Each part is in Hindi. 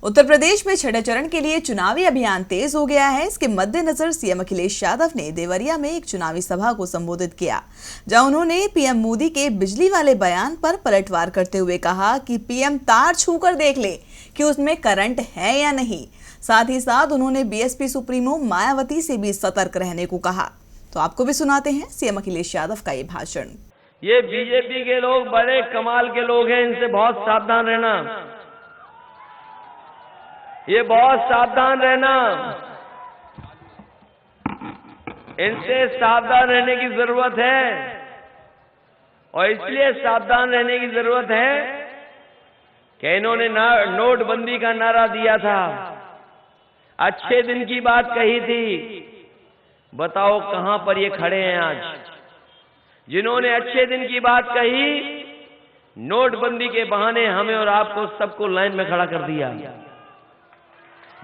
उत्तर प्रदेश में छठे चरण के लिए चुनावी अभियान तेज हो गया है। इसके मद्देनजर सीएम अखिलेश यादव ने देवरिया में एक चुनावी सभा को संबोधित किया, जहां उन्होंने पीएम मोदी के बिजली वाले बयान पर पलटवार करते हुए कहा कि पीएम तार छूकर देख ले कि उसमें करंट है या नहीं। साथ ही साथ उन्होंने बीएसपी सुप्रीमो मायावती से भी सतर्क रहने को कहा। तो आपको भी सुनाते हैं सीएम अखिलेश यादव का ये भाषण। ये बीजेपी के लोग बड़े कमाल के लोग हैं, इनसे बहुत सावधान रहना, ये बहुत सावधान रहना, इनसे सावधान रहने की जरूरत है। और इसलिए सावधान रहने की जरूरत है कि इन्होंने नोटबंदी का नारा दिया था, अच्छे दिन की बात कही थी। बताओ कहां पर ये खड़े हैं आज, जिन्होंने अच्छे दिन की बात कही, नोटबंदी के बहाने हमें और आपको सबको लाइन में खड़ा कर दिया,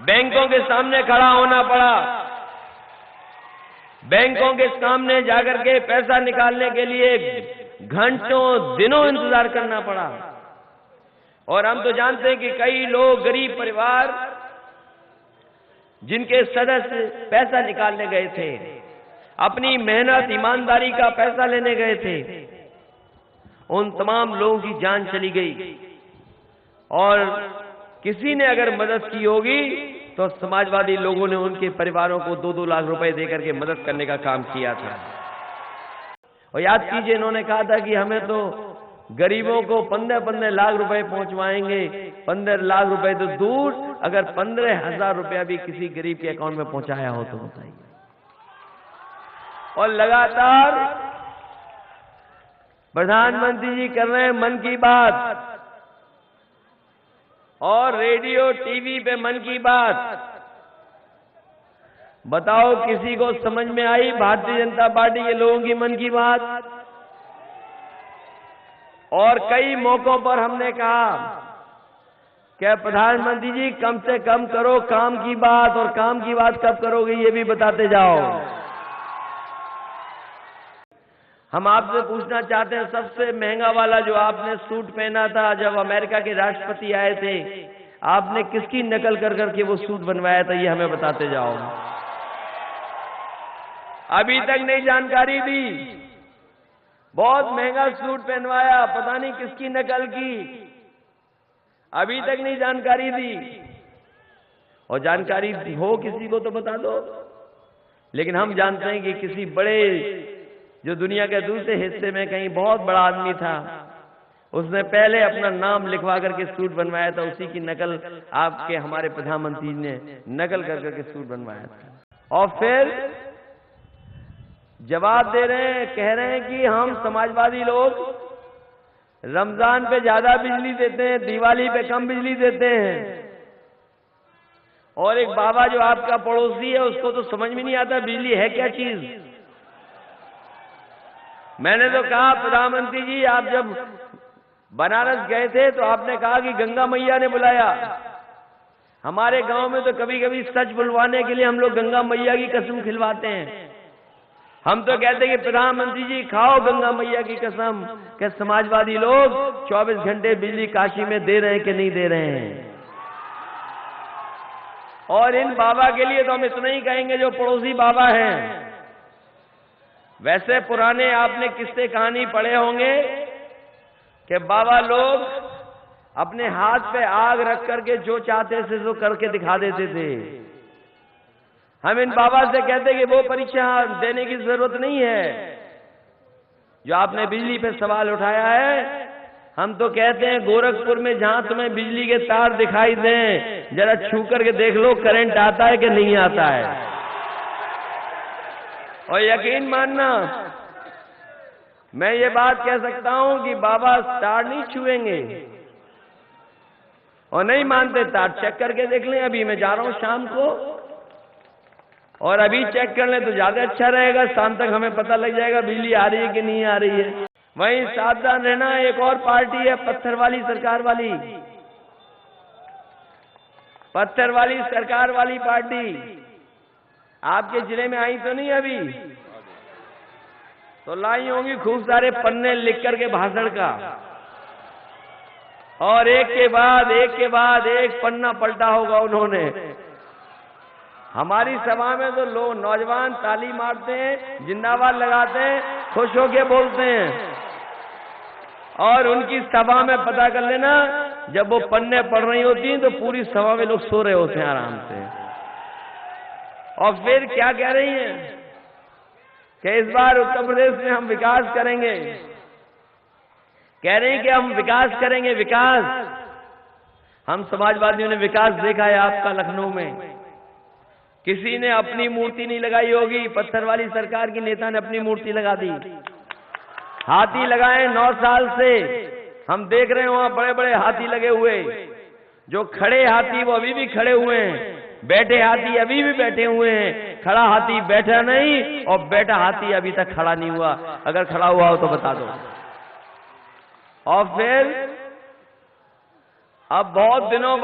बैंकों के सामने खड़ा होना पड़ा, बैंकों के सामने जाकर के पैसा निकालने के लिए घंटों दिनों इंतजार करना पड़ा। और हम तो जानते हैं कि कई लोग, गरीब परिवार, जिनके सदस्य पैसा निकालने गए थे, अपनी मेहनत ईमानदारी का पैसा लेने गए थे, उन तमाम लोगों की जान चली गई। और किसी ने अगर मदद की होगी तो समाजवादी लोगों ने उनके परिवारों को 2-2 लाख रुपए देकर के मदद करने का काम किया था। और याद कीजिए, इन्होंने कहा था कि हमें तो गरीबों को 15-15 लाख रुपए पहुंचवाएंगे। 15 लाख रुपए तो दूर, अगर 15,000 रुपया भी किसी गरीब के अकाउंट में पहुंचाया हो तो बताइए। और लगातार प्रधानमंत्री जी कर रहे हैं मन की बात, और रेडियो टीवी पे मन की बात। बताओ किसी को समझ में आई भारतीय जनता पार्टी के लोगों की मन की बात? और कई मौकों पर हमने कहा कि प्रधानमंत्री जी कम से कम करो काम की बात, और काम की बात कब करोगे ये भी बताते जाओ। हम आपसे पूछना चाहते हैं, सबसे महंगा वाला जो आपने सूट पहना था जब अमेरिका के राष्ट्रपति आए थे, आपने किसकी नकल कर करके वो सूट बनवाया था, ये हमें बताते जाओ। अभी तक नहीं जानकारी दी। बहुत महंगा सूट पहनवाया, पता नहीं किसकी नकल की, अभी तक नहीं जानकारी दी। और जानकारी हो किसी को तो बता दो। लेकिन हम जानते हैं कि किसी बड़े, जो दुनिया के दूसरे हिस्से में कहीं बहुत बड़ा आदमी था, उसने पहले अपना नाम लिखवा करके सूट बनवाया था, उसी की नकल आपके हमारे प्रधानमंत्री ने नकल कर करके सूट बनवाया था। और फिर जवाब दे रहे हैं, कह रहे हैं कि हम समाजवादी लोग रमजान पे ज्यादा बिजली देते हैं, दिवाली पे कम बिजली देते हैं। और एक बाबा जो आपका पड़ोसी है, उसको तो समझ में नहीं आता बिजली है क्या चीज। मैंने तो कहा, प्रधानमंत्री जी आप जब बनारस गए थे तो आपने कहा कि गंगा मैया ने बुलाया। हमारे गांव में तो कभी कभी सच बुलवाने के लिए हम लोग गंगा मैया की कसम खिलवाते हैं। हम तो कहते हैं कि प्रधानमंत्री जी खाओ गंगा मैया की कसम कि समाजवादी लोग 24 घंटे बिजली काशी में दे रहे हैं कि नहीं दे रहे हैं। और इन बाबा के लिए तो हम इतना ही कहेंगे जो पड़ोसी बाबा हैं। वैसे पुराने आपने किस्से कहानी पढ़े होंगे कि बाबा लोग अपने हाथ पे आग रख करके जो चाहते थे वो करके दिखा देते थे। हम इन बाबा से कहते कि वो परीक्षा देने की जरूरत नहीं है। जो आपने बिजली पे सवाल उठाया है, हम तो कहते हैं गोरखपुर में जहां तुम्हें बिजली के तार दिखाई दें, जरा छू करके देख लो करंट आता है कि नहीं आता है। और यकीन मानना, मैं ये बात कह सकता हूं कि बाबा तार नहीं छुएंगे। और नहीं मानते तार चेक करके देख लें। अभी मैं जा रहा हूं शाम को, और अभी चेक कर लें तो ज्यादा अच्छा रहेगा। शाम तक हमें पता लग जाएगा बिजली आ रही है कि नहीं आ रही है। वहीं सावधान रहना, एक और पार्टी है पत्थर वाली सरकार वाली, पत्थर वाली सरकार वाली पार्टी आपके जिले में आई तो नहीं अभी? तो लाई होंगी खूब सारे पन्ने लिख करके भाषण का। और एक के बाद एक पन्ना पलटा होगा उन्होंने। हमारी सभा में तो लोग नौजवान ताली मारते हैं, जिंदाबाद लगाते हैं, खुश होके बोलते हैं। और उनकी सभा में पता कर लेना, जब वो पन्ने पढ़ रही होती हैं तो पूरी सभा में लोग सो रहे होते हैं आराम से। और फिर क्या कह रही हैं कि इस बार उत्तर प्रदेश में हम विकास करेंगे। कह रहे हैं कि हम विकास करेंगे, विकास। हम समाजवादियों ने विकास देखा है आपका लखनऊ में। किसी ने अपनी मूर्ति नहीं लगाई होगी, पत्थर वाली सरकार की नेता ने अपनी मूर्ति लगा दी। हाथी लगाए 9 साल से, हम देख रहे हैं वहां बड़े बड़े हाथी लगे हुए। जो खड़े हाथी वो अभी भी खड़े हुए हैं, बैठे हाथी अभी भी बैठे हुए हैं। खड़ा हाथी बैठा नहीं और बैठा हाथी अभी तक खड़ा नहीं हुआ। अगर खड़ा हुआ हो तो बता दो। और फिर अब बहुत दिनों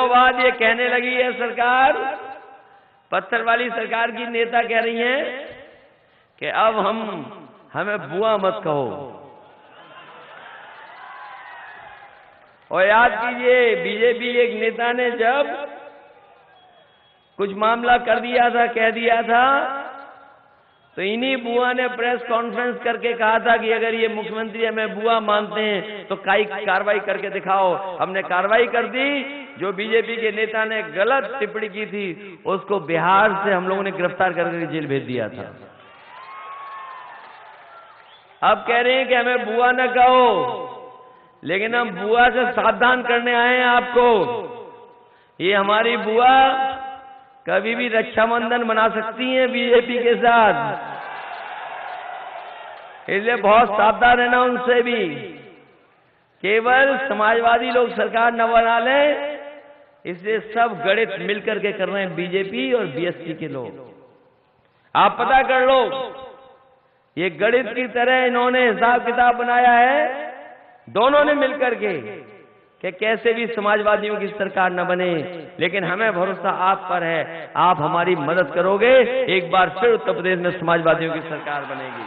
बाद ये कहने लगी है सरकार, पत्थर वाली सरकार की नेता कह रही हैं कि अब हमें बुआ मत कहो। और याद कीजिए, बीजेपी एक नेता ने जब कुछ मामला कर दिया था, कह दिया था, तो इन्हीं बुआ ने प्रेस कॉन्फ्रेंस करके कहा था कि अगर ये मुख्यमंत्री हमें बुआ मानते हैं तो कार्रवाई करके दिखाओ। हमने कार्रवाई कर दी। जो बीजेपी के नेता ने गलत टिप्पणी की थी उसको बिहार से हम लोगों ने गिरफ्तार करके जेल भेज दिया था। अब कह रहे हैं कि हमें बुआ न कहो, लेकिन हम बुआ से सावधान करने आए हैं आपको। ये हमारी बुआ कभी भी रक्षाबंधन मना सकती हैं बीजेपी के साथ, इसलिए बहुत सावधान रहना उनसे भी। केवल समाजवादी लोग सरकार न बना लें, इसलिए सब गणित मिलकर के कर रहे हैं बीजेपी और बीएसपी के लोग। आप पता कर लो, ये गणित की तरह इन्होंने हिसाब किताब बनाया है दोनों ने मिलकर के कि कैसे भी समाजवादियों की सरकार न बने। लेकिन हमें भरोसा आप पर है, आप हमारी मदद करोगे, एक बार फिर उत्तर प्रदेश में समाजवादियों की सरकार बनेगी।